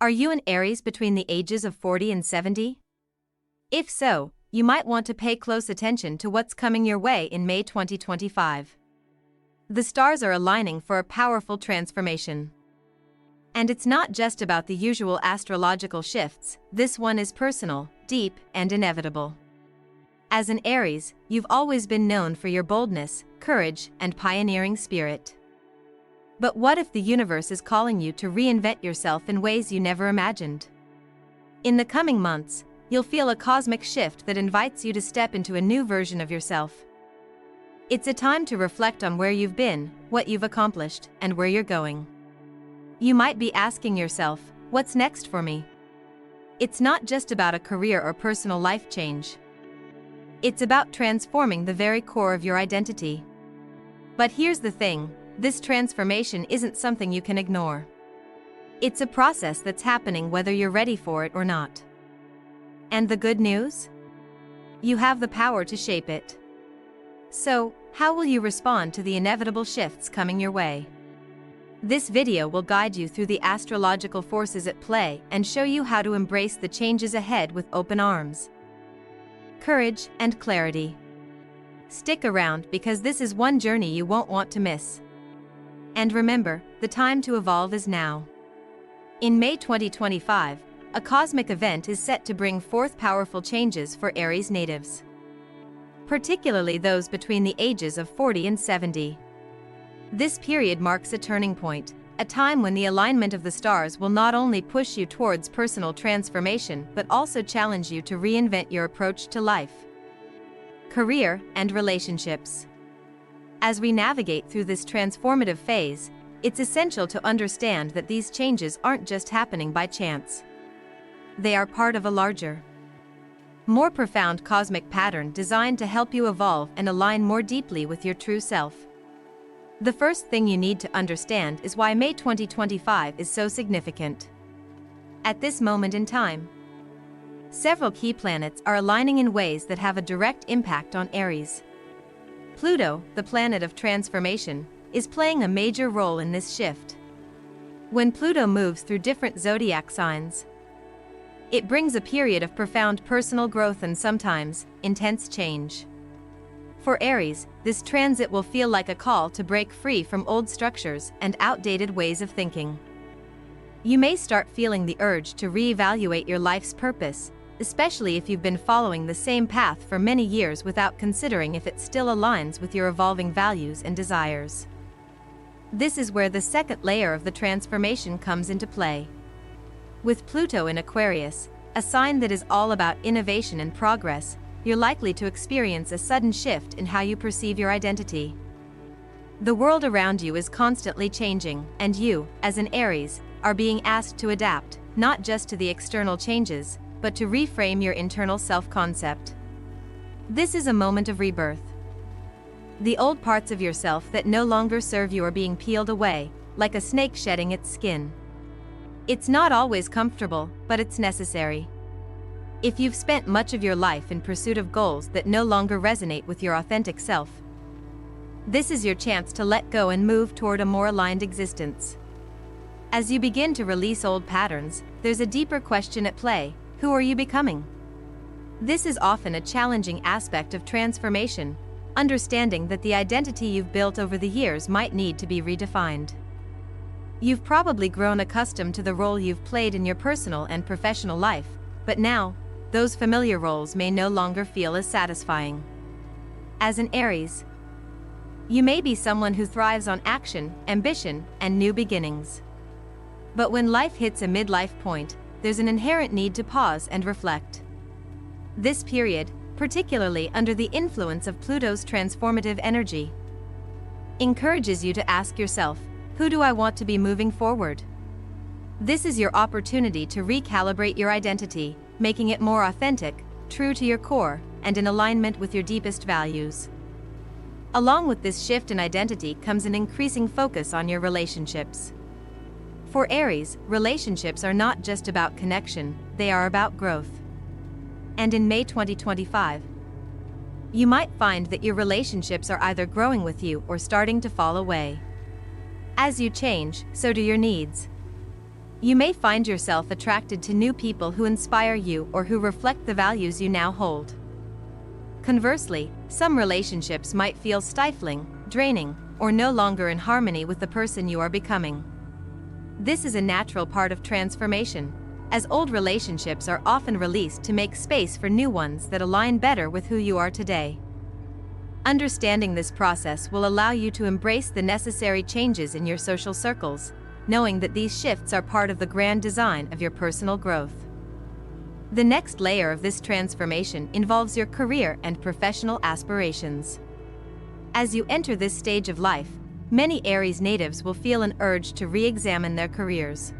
Are you an Aries between the ages of 40 and 70? If so, you might want to pay close attention to what's coming your way in May 2025. The stars are aligning for a powerful transformation. And it's not just about the usual astrological shifts, this one is personal, deep, and inevitable. As an Aries, you've always been known for your boldness, courage, and pioneering spirit. But what if the universe is calling you to reinvent yourself in ways you never imagined? In the coming months, you'll feel a cosmic shift that invites you to step into a new version of yourself. It's a time to reflect on where you've been, what you've accomplished, and where you're going. You might be asking yourself, what's next for me? It's not just about a career or personal life change. It's about transforming the very core of your identity. But here's the thing, this transformation isn't something you can ignore. It's a process that's happening whether you're ready for it or not. And the good news? You have the power to shape it. So, how will you respond to the inevitable shifts coming your way? This video will guide you through the astrological forces at play and show you how to embrace the changes ahead with open arms, courage, and clarity. Stick around because this is one journey you won't want to miss. And remember, the time to evolve is now. In May 2025, a cosmic event is set to bring forth powerful changes for Aries natives, particularly those between the ages of 40 and 70. This period marks a turning point, a time when the alignment of the stars will not only push you towards personal transformation but also challenge you to reinvent your approach to life, career, and relationships. As we navigate through this transformative phase, it's essential to understand that these changes aren't just happening by chance. They are part of a larger, more profound cosmic pattern designed to help you evolve and align more deeply with your true self. The first thing you need to understand is why May 2025 is so significant. At this moment in time, several key planets are aligning in ways that have a direct impact on Aries. Pluto, the planet of transformation, is playing a major role in this shift. When Pluto moves through different zodiac signs, it brings a period of profound personal growth and sometimes intense change. For Aries, this transit will feel like a call to break free from old structures and outdated ways of thinking. You may start feeling the urge to reevaluate your life's purpose, especially if you've been following the same path for many years without considering if it still aligns with your evolving values and desires. This is where the second layer of the transformation comes into play. With Pluto in Aquarius, a sign that is all about innovation and progress, you're likely to experience a sudden shift in how you perceive your identity. The world around you is constantly changing, and you, as an Aries, are being asked to adapt, not just to the external changes, but to reframe your internal self-concept. This is a moment of rebirth. The old parts of yourself that no longer serve you are being peeled away, like a snake shedding its skin. It's not always comfortable, but it's necessary. If you've spent much of your life in pursuit of goals that no longer resonate with your authentic self, this is your chance to let go and move toward a more aligned existence. As you begin to release old patterns, there's a deeper question at play. Who are you becoming? This is often a challenging aspect of transformation, understanding that the identity you've built over the years might need to be redefined. You've probably grown accustomed to the role you've played in your personal and professional life, but now, those familiar roles may no longer feel as satisfying. As an Aries, you may be someone who thrives on action, ambition, and new beginnings. But when life hits a midlife point, there's an inherent need to pause and reflect. This period, particularly under the influence of Pluto's transformative energy, encourages you to ask yourself, who do I want to be moving forward? This is your opportunity to recalibrate your identity, making it more authentic, true to your core, and in alignment with your deepest values. Along with this shift in identity comes an increasing focus on your relationships. For Aries, relationships are not just about connection, they are about growth. And in May 2025, you might find that your relationships are either growing with you or starting to fall away. As you change, so do your needs. You may find yourself attracted to new people who inspire you or who reflect the values you now hold. Conversely, some relationships might feel stifling, draining, or no longer in harmony with the person you are becoming. This is a natural part of transformation, as old relationships are often released to make space for new ones that align better with who you are today. Understanding this process will allow you to embrace the necessary changes in your social circles, knowing that these shifts are part of the grand design of your personal growth. The next layer of this transformation involves your career and professional aspirations. As you enter this stage of life, many Aries natives will feel an urge to re-examine their careers.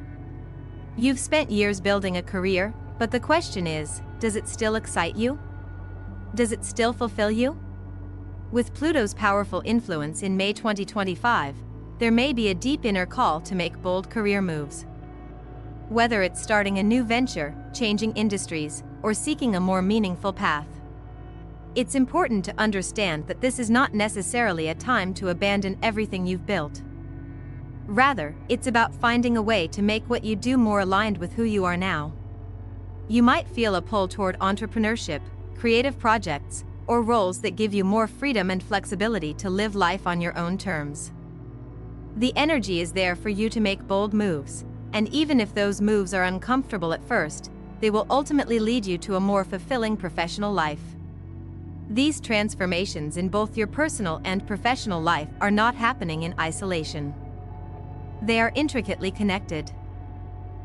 You've spent years building a career, but the question is, does it still excite you? Does it still fulfill you? With Pluto's powerful influence in May 2025, there may be a deep inner call to make bold career moves. Whether it's starting a new venture, changing industries, or seeking a more meaningful path. It's important to understand that this is not necessarily a time to abandon everything you've built. Rather, it's about finding a way to make what you do more aligned with who you are now. You might feel a pull toward entrepreneurship, creative projects, or roles that give you more freedom and flexibility to live life on your own terms. The energy is there for you to make bold moves, and even if those moves are uncomfortable at first, they will ultimately lead you to a more fulfilling professional life. These transformations in both your personal and professional life are not happening in isolation. They are intricately connected.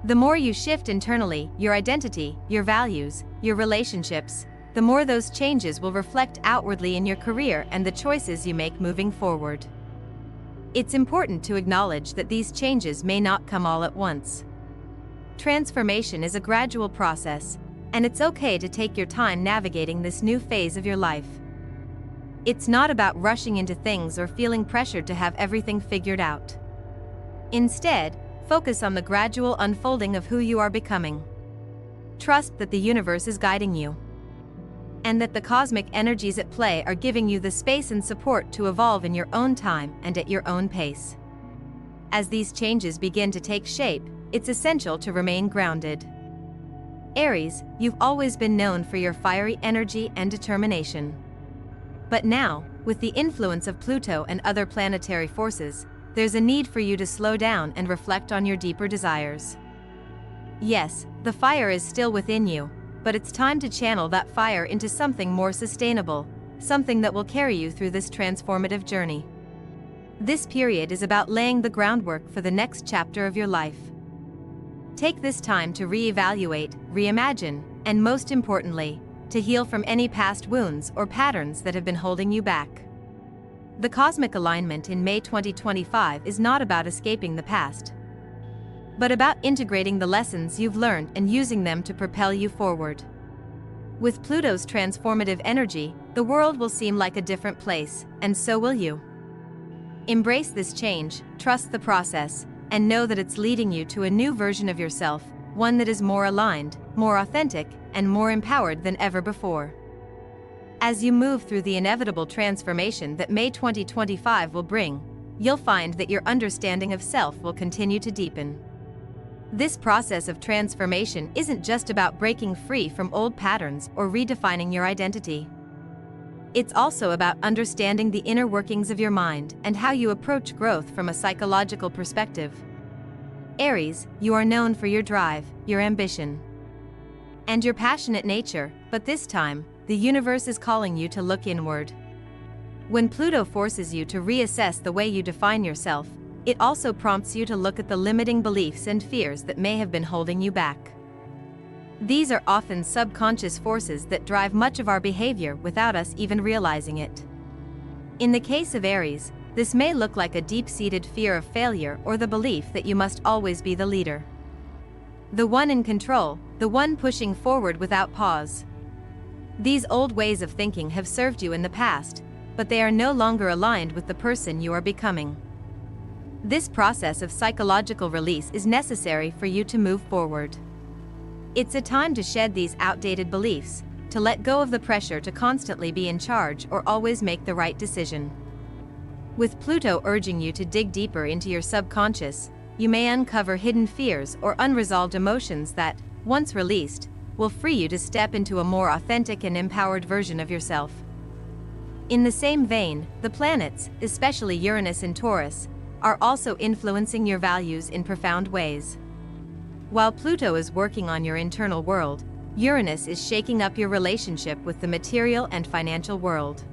The more you shift internally, your identity, your values, your relationships, the more those changes will reflect outwardly in your career and the choices you make moving forward. It's important to acknowledge that these changes may not come all at once. Transformation is a gradual process, and it's okay to take your time navigating this new phase of your life. It's not about rushing into things or feeling pressured to have everything figured out. Instead, focus on the gradual unfolding of who you are becoming. Trust that the universe is guiding you, and that the cosmic energies at play are giving you the space and support to evolve in your own time and at your own pace. As these changes begin to take shape, it's essential to remain grounded. Aries, you've always been known for your fiery energy and determination. But now, with the influence of Pluto and other planetary forces, there's a need for you to slow down and reflect on your deeper desires. Yes, the fire is still within you, but it's time to channel that fire into something more sustainable, something that will carry you through this transformative journey. This period is about laying the groundwork for the next chapter of your life. Take this time to reevaluate, reimagine, and most importantly, to heal from any past wounds or patterns that have been holding you back. The cosmic alignment in May 2025 is not about escaping the past, but about integrating the lessons you've learned and using them to propel you forward. With Pluto's transformative energy, the world will seem like a different place, and so will you. Embrace this change, trust the process, and know that it's leading you to a new version of yourself, one that is more aligned, more authentic, and more empowered than ever before. As you move through the inevitable transformation that May 2025 will bring, you'll find that your understanding of self will continue to deepen. This process of transformation isn't just about breaking free from old patterns or redefining your identity. It's also about understanding the inner workings of your mind and how you approach growth from a psychological perspective. Aries, you are known for your drive, your ambition, and your passionate nature, but this time, the universe is calling you to look inward. When Pluto forces you to reassess the way you define yourself, it also prompts you to look at the limiting beliefs and fears that may have been holding you back. These are often subconscious forces that drive much of our behavior without us even realizing it. In the case of Aries, this may look like a deep-seated fear of failure or the belief that you must always be the leader, the one in control, the one pushing forward without pause. These old ways of thinking have served you in the past, but they are no longer aligned with the person you are becoming. This process of psychological release is necessary for you to move forward. It's a time to shed these outdated beliefs, to let go of the pressure to constantly be in charge or always make the right decision. With Pluto urging you to dig deeper into your subconscious, you may uncover hidden fears or unresolved emotions that, once released, will free you to step into a more authentic and empowered version of yourself. In the same vein, the planets, especially Uranus and Taurus, are also influencing your values in profound ways. While Pluto is working on your internal world, Uranus is shaking up your relationship with the material and financial world.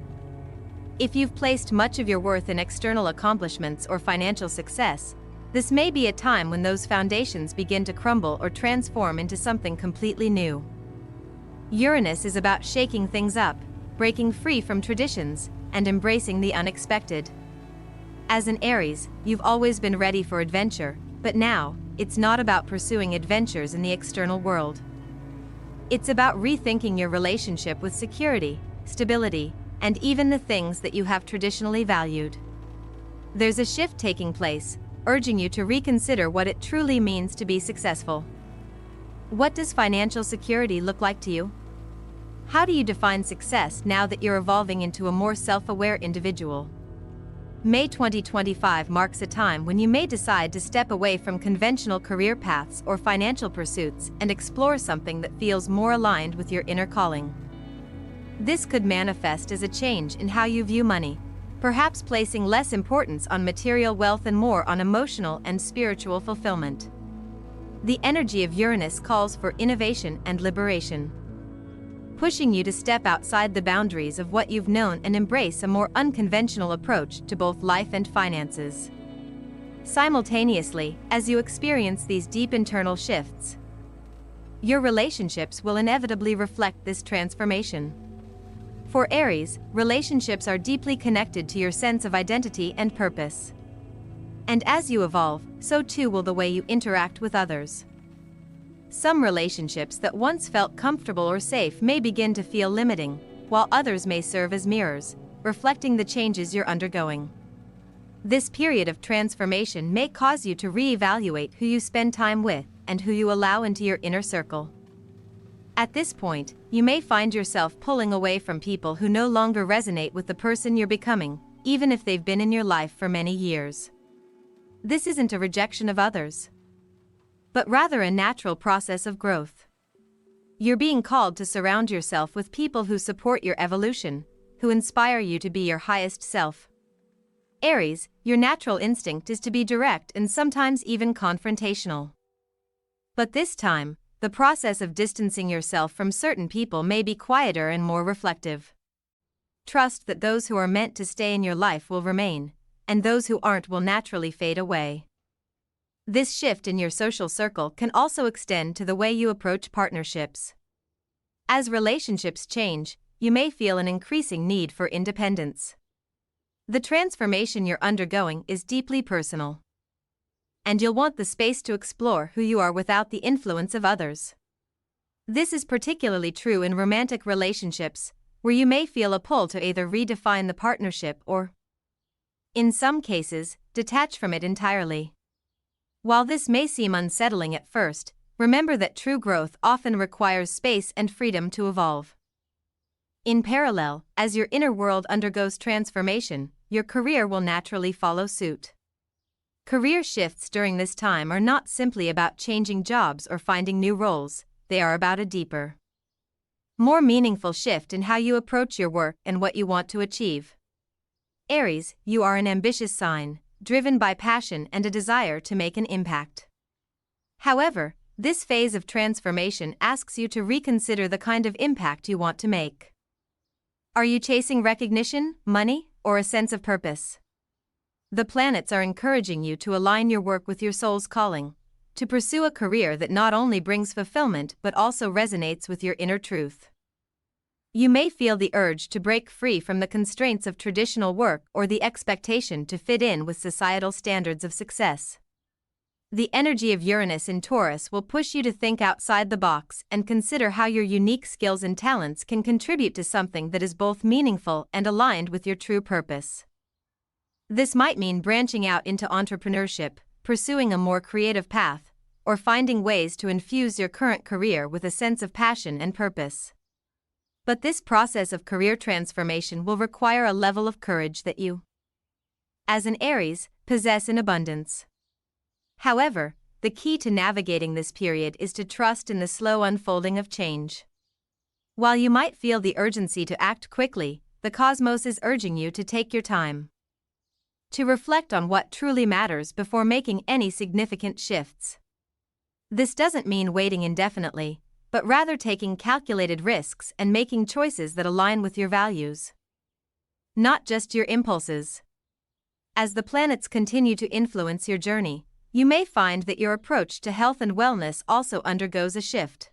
If you've placed much of your worth in external accomplishments or financial success, this may be a time when those foundations begin to crumble or transform into something completely new. Uranus is about shaking things up, breaking free from traditions, and embracing the unexpected. As an Aries, you've always been ready for adventure, but now, it's not about pursuing adventures in the external world. It's about rethinking your relationship with security, stability, and even the things that you have traditionally valued. There's a shift taking place, urging you to reconsider what it truly means to be successful. What does financial security look like to you? How do you define success now that you're evolving into a more self-aware individual? May 2025 marks a time when you may decide to step away from conventional career paths or financial pursuits and explore something that feels more aligned with your inner calling. This could manifest as a change in how you view money, perhaps placing less importance on material wealth and more on emotional and spiritual fulfillment. The energy of Uranus calls for innovation and liberation, pushing you to step outside the boundaries of what you've known and embrace a more unconventional approach to both life and finances. Simultaneously, as you experience these deep internal shifts, your relationships will inevitably reflect this transformation. For Aries, relationships are deeply connected to your sense of identity and purpose. And as you evolve, so too will the way you interact with others. Some relationships that once felt comfortable or safe may begin to feel limiting, while others may serve as mirrors, reflecting the changes you're undergoing. This period of transformation may cause you to reevaluate who you spend time with and who you allow into your inner circle. At this point, you may find yourself pulling away from people who no longer resonate with the person you're becoming, even if they've been in your life for many years. This isn't a rejection of others, but rather a natural process of growth. You're being called to surround yourself with people who support your evolution, who inspire you to be your highest self. Aries, your natural instinct is to be direct and sometimes even confrontational. But this time, the process of distancing yourself from certain people may be quieter and more reflective. Trust that those who are meant to stay in your life will remain, and those who aren't will naturally fade away. This shift in your social circle can also extend to the way you approach partnerships. As relationships change, you may feel an increasing need for independence. The transformation you're undergoing is deeply personal, and you'll want the space to explore who you are without the influence of others. This is particularly true in romantic relationships, where you may feel a pull to either redefine the partnership or, in some cases, detach from it entirely. While this may seem unsettling at first, remember that true growth often requires space and freedom to evolve. In parallel, as your inner world undergoes transformation, your career will naturally follow suit. Career shifts during this time are not simply about changing jobs or finding new roles, they are about a deeper, more meaningful shift in how you approach your work and what you want to achieve. Aries, you are an ambitious sign, driven by passion and a desire to make an impact. However, this phase of transformation asks you to reconsider the kind of impact you want to make. Are you chasing recognition, money, or a sense of purpose? The planets are encouraging you to align your work with your soul's calling, to pursue a career that not only brings fulfillment but also resonates with your inner truth. You may feel the urge to break free from the constraints of traditional work or the expectation to fit in with societal standards of success. The energy of Uranus in Taurus will push you to think outside the box and consider how your unique skills and talents can contribute to something that is both meaningful and aligned with your true purpose. This might mean branching out into entrepreneurship, pursuing a more creative path, or finding ways to infuse your current career with a sense of passion and purpose. But this process of career transformation will require a level of courage that you, as an Aries, possess in abundance. However, the key to navigating this period is to trust in the slow unfolding of change. While you might feel the urgency to act quickly, the cosmos is urging you to take your time, to reflect on what truly matters before making any significant shifts. This doesn't mean waiting indefinitely, but rather taking calculated risks and making choices that align with your values, not just your impulses. As the planets continue to influence your journey, you may find that your approach to health and wellness also undergoes a shift.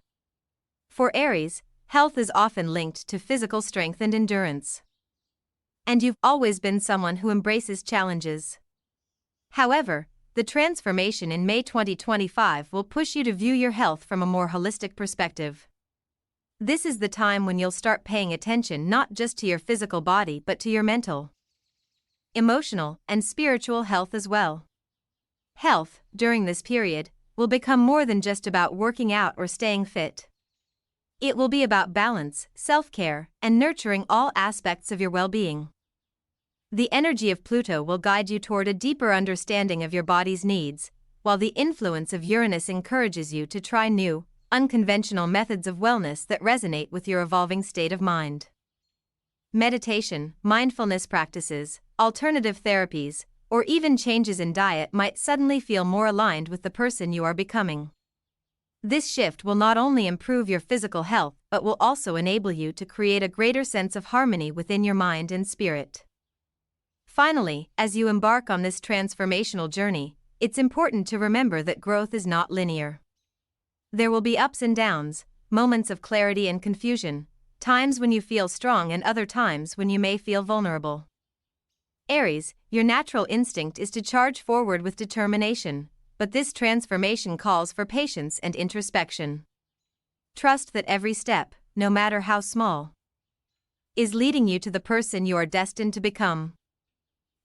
For Aries, health is often linked to physical strength and endurance, and you've always been someone who embraces challenges. However, the transformation in May 2025 will push you to view your health from a more holistic perspective. This is the time when you'll start paying attention not just to your physical body but to your mental, emotional, and spiritual health as well. Health, during this period, will become more than just about working out or staying fit. It will be about balance, self-care, and nurturing all aspects of your well-being. The energy of Pluto will guide you toward a deeper understanding of your body's needs, while the influence of Uranus encourages you to try new, unconventional methods of wellness that resonate with your evolving state of mind. Meditation, mindfulness practices, alternative therapies, or even changes in diet might suddenly feel more aligned with the person you are becoming. This shift will not only improve your physical health but will also enable you to create a greater sense of harmony within your mind and spirit. Finally, as you embark on this transformational journey, it's important to remember that growth is not linear. There will be ups and downs, moments of clarity and confusion, times when you feel strong and other times when you may feel vulnerable. Aries, your natural instinct is to charge forward with determination, but this transformation calls for patience and introspection. Trust that every step, no matter how small, is leading you to the person you are destined to become.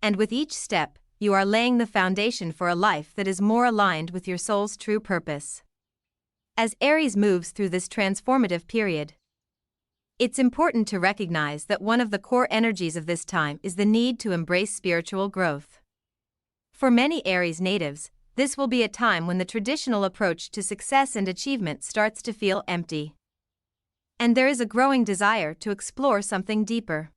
And with each step, you are laying the foundation for a life that is more aligned with your soul's true purpose. As Aries moves through this transformative period, it's important to recognize that one of the core energies of this time is the need to embrace spiritual growth. For many Aries natives, this will be a time when the traditional approach to success and achievement starts to feel empty, and there is a growing desire to explore something deeper.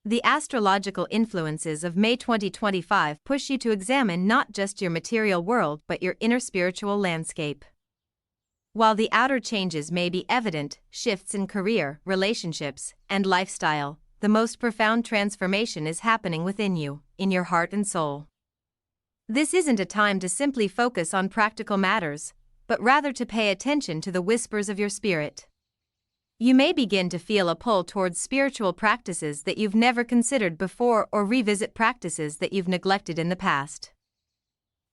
The astrological influences of May 2025 push you to examine not just your material world but your inner spiritual landscape. While the outer changes may be evident, shifts in career, relationships, and lifestyle, the most profound transformation is happening within you, in your heart and soul. This isn't a time to simply focus on practical matters, but rather to pay attention to the whispers of your spirit. You may begin to feel a pull towards spiritual practices that you've never considered before or revisit practices that you've neglected in the past.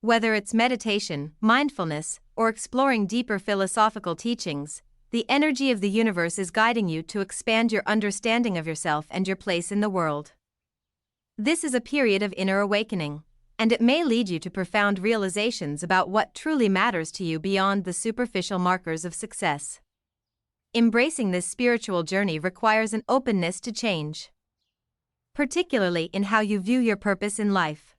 Whether it's meditation, mindfulness, or exploring deeper philosophical teachings, the energy of the universe is guiding you to expand your understanding of yourself and your place in the world. This is a period of inner awakening, and it may lead you to profound realizations about what truly matters to you beyond the superficial markers of success. Embracing this spiritual journey requires an openness to change, particularly in how you view your purpose in life.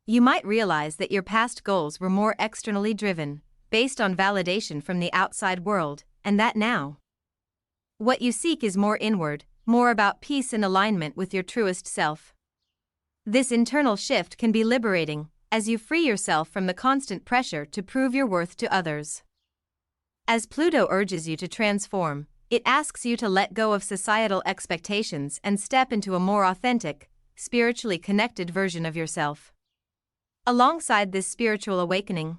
You might realize that your past goals were more externally driven, based on validation from the outside world, and that now, what you seek is more inward, more about peace and alignment with your truest self. This internal shift can be liberating, as you free yourself from the constant pressure to prove your worth to others. As Pluto urges you to transform, it asks you to let go of societal expectations and step into a more authentic, spiritually connected version of yourself. Alongside this spiritual awakening,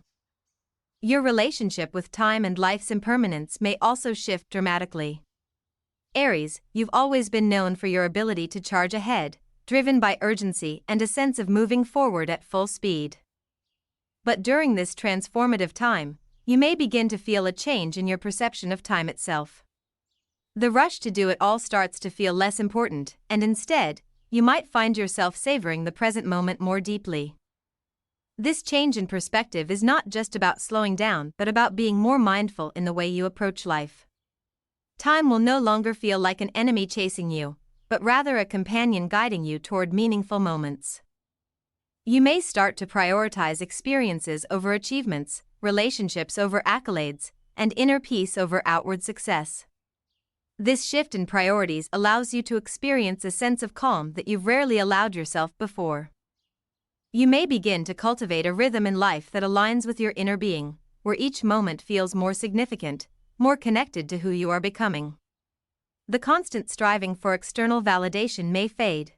your relationship with time and life's impermanence may also shift dramatically. Aries, you've always been known for your ability to charge ahead, driven by urgency and a sense of moving forward at full speed. But during this transformative time, you may begin to feel a change in your perception of time itself. The rush to do it all starts to feel less important, and instead, you might find yourself savoring the present moment more deeply. This change in perspective is not just about slowing down but about being more mindful in the way you approach life. Time will no longer feel like an enemy chasing you, but rather a companion guiding you toward meaningful moments. You may start to prioritize experiences over achievements, relationships over accolades, and inner peace over outward success. This shift in priorities allows you to experience a sense of calm that you've rarely allowed yourself before. You may begin to cultivate a rhythm in life that aligns with your inner being, where each moment feels more significant, more connected to who you are becoming. The constant striving for external validation may fade,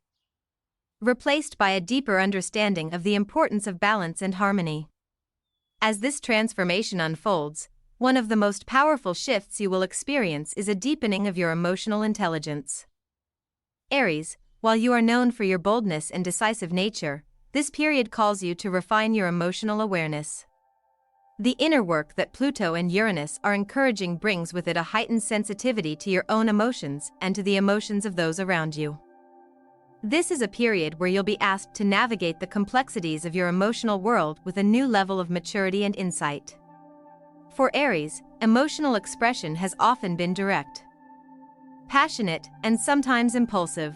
replaced by a deeper understanding of the importance of balance and harmony. As this transformation unfolds, one of the most powerful shifts you will experience is a deepening of your emotional intelligence. Aries, while you are known for your boldness and decisive nature, this period calls you to refine your emotional awareness. The inner work that Pluto and Uranus are encouraging brings with it a heightened sensitivity to your own emotions and to the emotions of those around you. This is a period where you'll be asked to navigate the complexities of your emotional world with a new level of maturity and insight. For Aries, emotional expression has often been direct, passionate, and sometimes impulsive.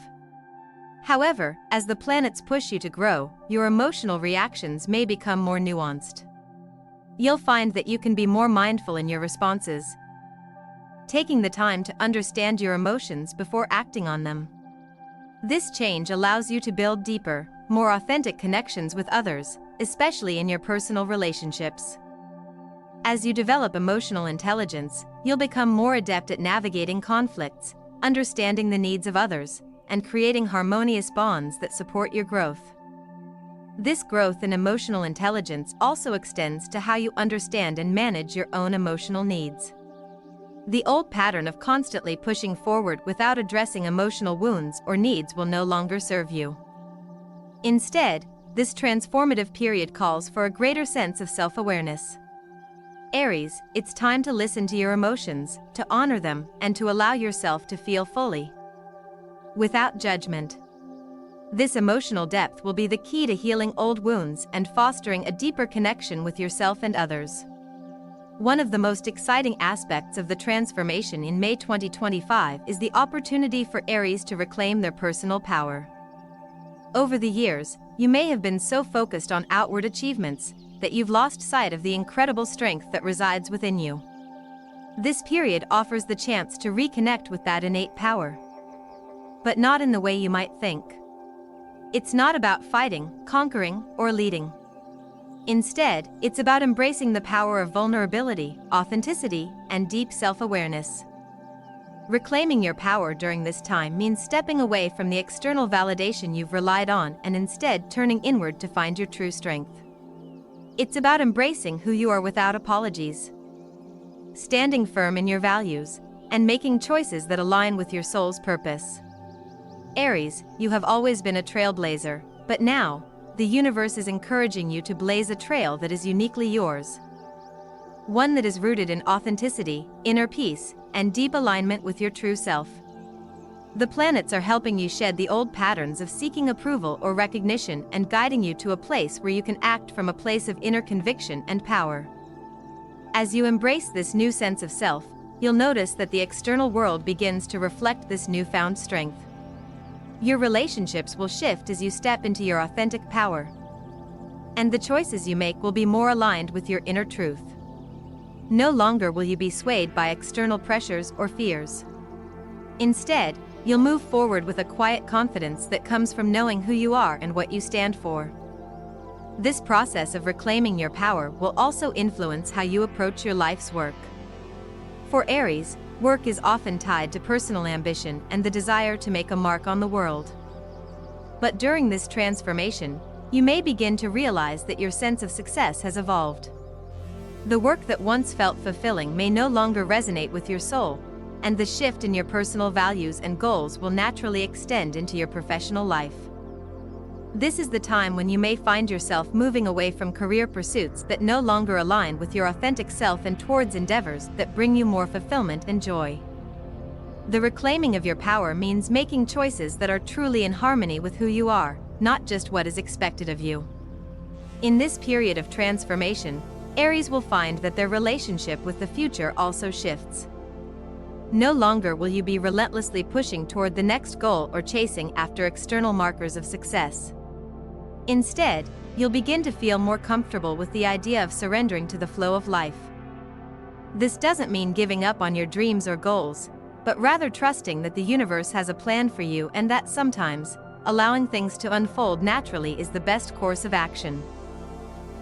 However, as the planets push you to grow, your emotional reactions may become more nuanced. You'll find that you can be more mindful in your responses, taking the time to understand your emotions before acting on them. This change allows you to build deeper, more authentic connections with others, especially in your personal relationships. As you develop emotional intelligence, you'll become more adept at navigating conflicts, understanding the needs of others, and creating harmonious bonds that support your growth. This growth in emotional intelligence also extends to how you understand and manage your own emotional needs. The old pattern of constantly pushing forward without addressing emotional wounds or needs will no longer serve you. Instead, this transformative period calls for a greater sense of self-awareness. Aries, it's time to listen to your emotions, to honor them, and to allow yourself to feel fully, without judgment. This emotional depth will be the key to healing old wounds and fostering a deeper connection with yourself and others. One of the most exciting aspects of the transformation in May 2025 is the opportunity for Aries to reclaim their personal power. Over the years, you may have been so focused on outward achievements that you've lost sight of the incredible strength that resides within you. This period offers the chance to reconnect with that innate power, but not in the way you might think. It's not about fighting, conquering, or leading. Instead, it's about embracing the power of vulnerability, authenticity, and deep self-awareness. Reclaiming your power during this time means stepping away from the external validation you've relied on and instead turning inward to find your true strength. It's about embracing who you are without apologies, standing firm in your values, and making choices that align with your soul's purpose. Aries, you have always been a trailblazer, but now, the universe is encouraging you to blaze a trail that is uniquely yours. One that is rooted in authenticity, inner peace, and deep alignment with your true self. The planets are helping you shed the old patterns of seeking approval or recognition and guiding you to a place where you can act from a place of inner conviction and power. As you embrace this new sense of self, you'll notice that the external world begins to reflect this newfound strength. Your relationships will shift as you step into your authentic power, and the choices you make will be more aligned with your inner truth. No longer will you be swayed by external pressures or fears. Instead, you'll move forward with a quiet confidence that comes from knowing who you are and what you stand for. This process of reclaiming your power will also influence how you approach your life's work. For Aries, work is often tied to personal ambition and the desire to make a mark on the world. But during this transformation, you may begin to realize that your sense of success has evolved. The work that once felt fulfilling may no longer resonate with your soul, and the shift in your personal values and goals will naturally extend into your professional life. This is the time when you may find yourself moving away from career pursuits that no longer align with your authentic self and towards endeavors that bring you more fulfillment and joy. The reclaiming of your power means making choices that are truly in harmony with who you are, not just what is expected of you. In this period of transformation, Aries will find that their relationship with the future also shifts. No longer will you be relentlessly pushing toward the next goal or chasing after external markers of success. Instead, you'll begin to feel more comfortable with the idea of surrendering to the flow of life. This doesn't mean giving up on your dreams or goals, but rather trusting that the universe has a plan for you and that sometimes, allowing things to unfold naturally is the best course of action.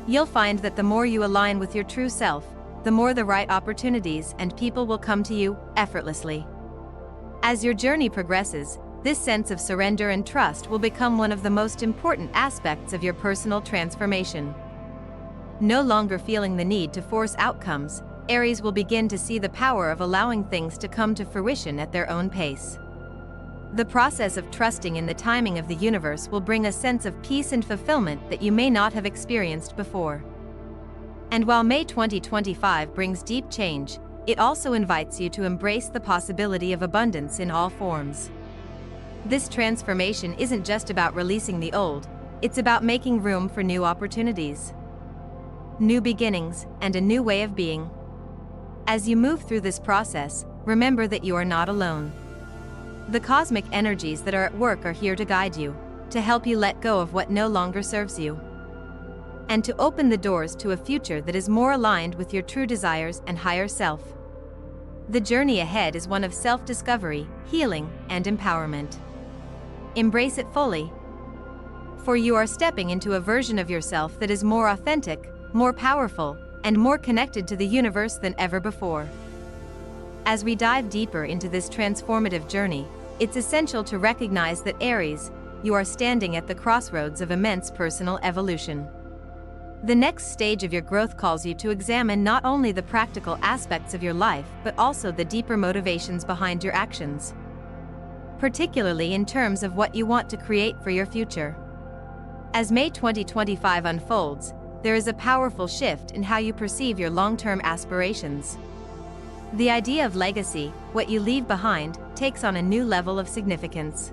You'll find that the more you align with your true self, the more the right opportunities and people will come to you effortlessly. As your journey progresses, this sense of surrender and trust will become one of the most important aspects of your personal transformation. No longer feeling the need to force outcomes, Aries will begin to see the power of allowing things to come to fruition at their own pace. The process of trusting in the timing of the universe will bring a sense of peace and fulfillment that you may not have experienced before. And while May 2025 brings deep change, it also invites you to embrace the possibility of abundance in all forms. This transformation isn't just about releasing the old, it's about making room for new opportunities, new beginnings, and a new way of being. As you move through this process, remember that you are not alone. The cosmic energies that are at work are here to guide you, to help you let go of what no longer serves you, and to open the doors to a future that is more aligned with your true desires and higher self. The journey ahead is one of self-discovery, healing, and empowerment. Embrace it fully, for you are stepping into a version of yourself that is more authentic, more powerful, and more connected to the universe than ever before. As we dive deeper into this transformative journey, it's essential to recognize that Aries, you are standing at the crossroads of immense personal evolution. The next stage of your growth calls you to examine not only the practical aspects of your life but also the deeper motivations behind your actions, particularly in terms of what you want to create for your future. As May 2025 unfolds, there is a powerful shift in how you perceive your long-term aspirations. The idea of legacy, what you leave behind, takes on a new level of significance.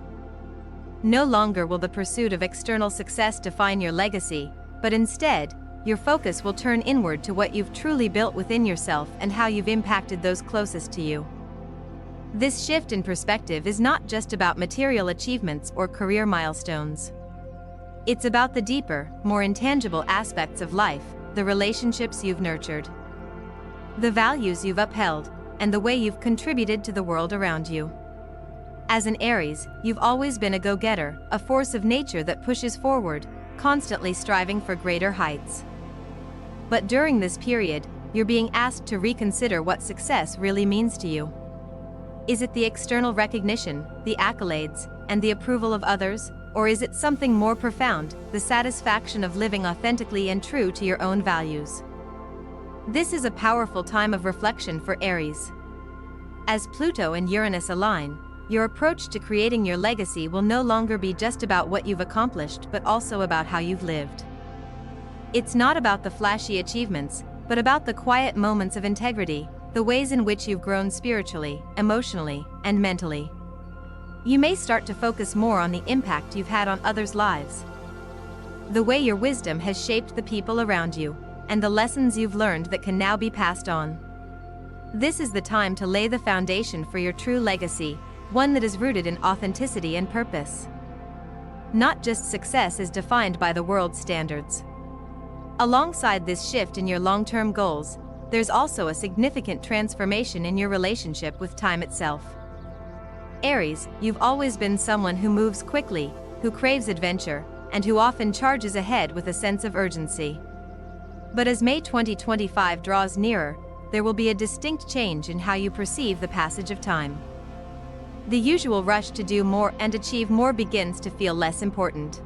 No longer will the pursuit of external success define your legacy, but instead, your focus will turn inward to what you've truly built within yourself and how you've impacted those closest to you. This shift in perspective is not just about material achievements or career milestones. It's about the deeper, more intangible aspects of life, the relationships you've nurtured, the values you've upheld, and the way you've contributed to the world around you. As an Aries, you've always been a go-getter, a force of nature that pushes forward, constantly striving for greater heights. But during this period, you're being asked to reconsider what success really means to you. Is it the external recognition, the accolades, and the approval of others, or is it something more profound, the satisfaction of living authentically and true to your own values? This is a powerful time of reflection for Aries. As Pluto and Uranus align, your approach to creating your legacy will no longer be just about what you've accomplished but also about how you've lived. It's not about the flashy achievements, but about the quiet moments of integrity, the ways in which you've grown spiritually, emotionally, and mentally. You may start to focus more on the impact you've had on others' lives, the way your wisdom has shaped the people around you, and the lessons you've learned that can now be passed on. This is the time to lay the foundation for your true legacy, one that is rooted in authenticity and purpose. Not just success is defined by the world's standards. Alongside this shift in your long-term goals, there's also a significant transformation in your relationship with time itself. Aries, you've always been someone who moves quickly, who craves adventure, and who often charges ahead with a sense of urgency. But as May 2025 draws nearer, there will be a distinct change in how you perceive the passage of time. The usual rush to do more and achieve more begins to feel less important.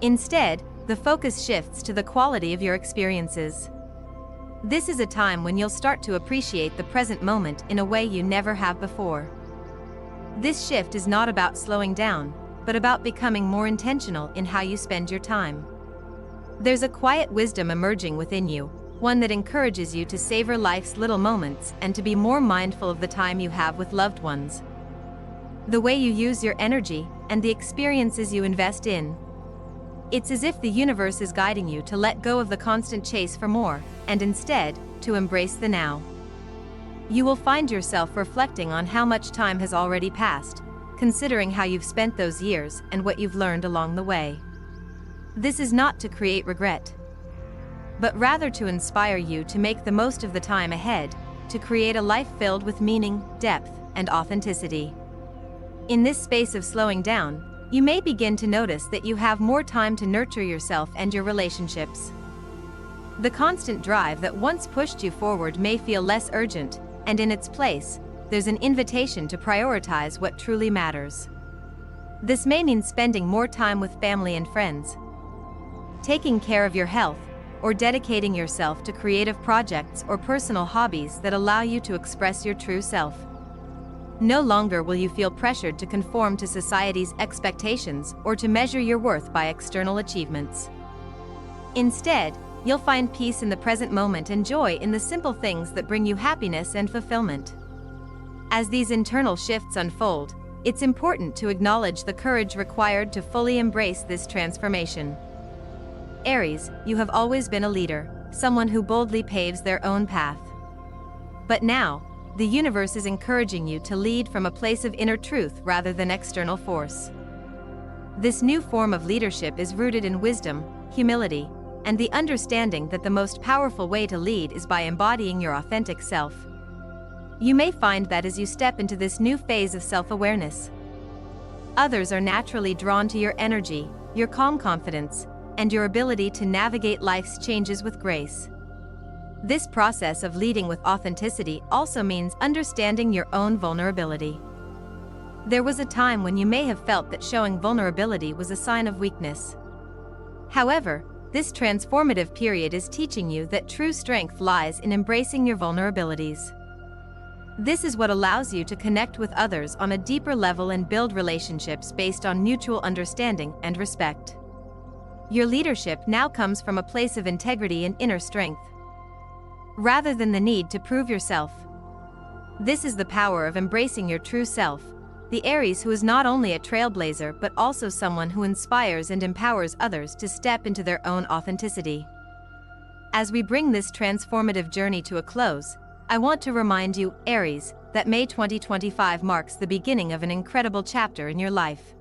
Instead, the focus shifts to the quality of your experiences. This is a time when you'll start to appreciate the present moment in a way you never have before. This shift is not about slowing down, but about becoming more intentional in how you spend your time. There's a quiet wisdom emerging within you, one that encourages you to savor life's little moments and to be more mindful of the time you have with loved ones, the way you use your energy, and the experiences you invest in. It's as if the universe is guiding you to let go of the constant chase for more, and instead, to embrace the now. You will find yourself reflecting on how much time has already passed, considering how you've spent those years and what you've learned along the way. This is not to create regret, but rather to inspire you to make the most of the time ahead, to create a life filled with meaning, depth, and authenticity. In this space of slowing down, you may begin to notice that you have more time to nurture yourself and your relationships. The constant drive that once pushed you forward may feel less urgent, and in its place, there's an invitation to prioritize what truly matters. This may mean spending more time with family and friends, taking care of your health, or dedicating yourself to creative projects or personal hobbies that allow you to express your true self. No longer will you feel pressured to conform to society's expectations or to measure your worth by external achievements. Instead, you'll find peace in the present moment and joy in the simple things that bring you happiness and fulfillment. As these internal shifts unfold, it's important to acknowledge the courage required to fully embrace this transformation. Aries, you have always been a leader, someone who boldly paves their own path. But now, the universe is encouraging you to lead from a place of inner truth rather than external force. This new form of leadership is rooted in wisdom, humility, and the understanding that the most powerful way to lead is by embodying your authentic self. You may find that as you step into this new phase of self-awareness, others are naturally drawn to your energy, your calm confidence, and your ability to navigate life's changes with grace. This process of leading with authenticity also means understanding your own vulnerability. There was a time when you may have felt that showing vulnerability was a sign of weakness. However, this transformative period is teaching you that true strength lies in embracing your vulnerabilities. This is what allows you to connect with others on a deeper level and build relationships based on mutual understanding and respect. Your leadership now comes from a place of integrity and inner strength, rather than the need to prove yourself. This is the power of embracing your true self, the Aries who is not only a trailblazer but also someone who inspires and empowers others to step into their own authenticity. As we bring this transformative journey to a close, I want to remind you, Aries, that May 2025 marks the beginning of an incredible chapter in your life.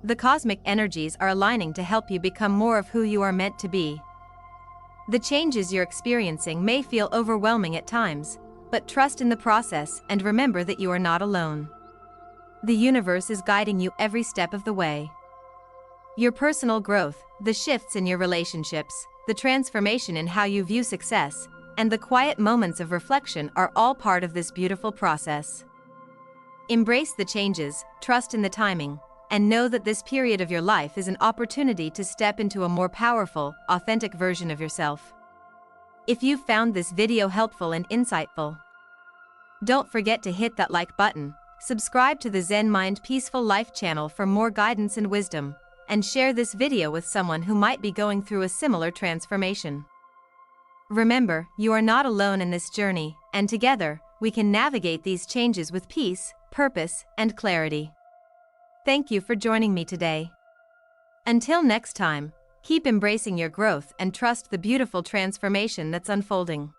The cosmic energies are aligning to help you become more of who you are meant to be. The changes you're experiencing may feel overwhelming at times, but trust in the process and remember that you are not alone. The universe is guiding you every step of the way. Your personal growth, the shifts in your relationships, the transformation in how you view success, and the quiet moments of reflection are all part of this beautiful process. Embrace the changes, trust in the timing, and know that this period of your life is an opportunity to step into a more powerful, authentic version of yourself. If you found this video helpful and insightful, don't forget to hit that like button, subscribe to the Zen Mind Peaceful Life channel for more guidance and wisdom, and share this video with someone who might be going through a similar transformation. Remember, you are not alone in this journey, and together, we can navigate these changes with peace, purpose, and clarity. Thank you for joining me today. Until next time, keep embracing your growth and trust the beautiful transformation that's unfolding.